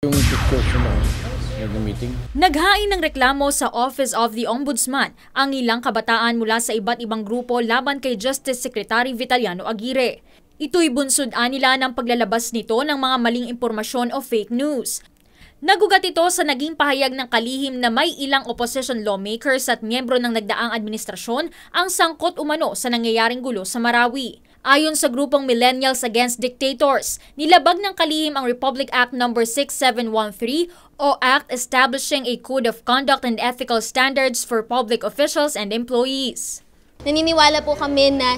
Yung discussion ng meeting. Naghain ng reklamo sa Office of the Ombudsman ang ilang kabataan mula sa iba't ibang grupo laban kay Justice Secretary Vitaliano Aguirre. Ito'y bunsod-an nila ng paglalabas nito ng mga maling impormasyon o fake news. Nagugat ito sa naging pahayag ng kalihim na may ilang opposition lawmakers at miyembro ng nagdaang administrasyon ang sangkot umano sa nangyayaring gulo sa Marawi. Ayon sa grupong Millennials Against Dictators, nilabag ng kalihim ang Republic Act No. 6713 o Act Establishing a Code of Conduct and Ethical Standards for Public Officials and Employees. Naniniwala po kami na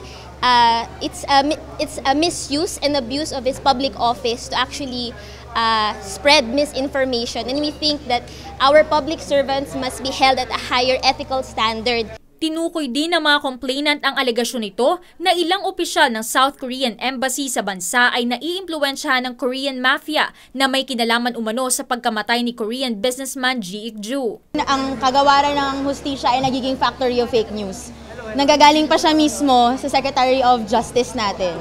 it's a misuse and abuse of his public office to actually spread misinformation, and we think that our public servants must be held at a higher ethical standard. Tinukoy din ng mga complainant ang alegasyon nito na ilang opisyal ng South Korean Embassy sa bansa ay naiimpluwensyahan ng Korean Mafia na may kinalaman umano sa pagkamatay ni Korean businessman Ji Ik-ju. Ang kagawaran ng hustisya ay nagiging factory of fake news. Nagagaling pa siya mismo sa Secretary of Justice natin.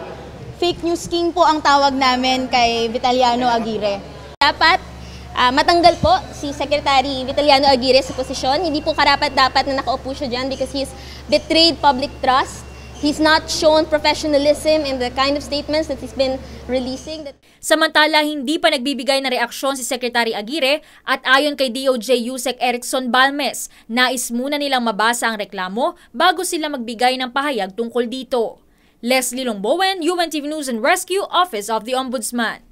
Fake news king po ang tawag namin kay Vitaliano Aguirre. Dapat matanggal po si Secretary Vitaliano Aguirre sa posisyon. Hindi po karapat-dapat na nakaupo siya dyan because he's betrayed public trust. He's not shown professionalism in the kind of statements that he's been releasing. Samantala, hindi pa nagbibigay na reaksyon si Secretary Aguirre at ayon kay DOJ Yusek Erickson Balmes, nais muna nilang mabasa ang reklamo bago sila magbigay ng pahayag tungkol dito. Leslie Longbowen, UNTV News and Rescue, Office of the Ombudsman.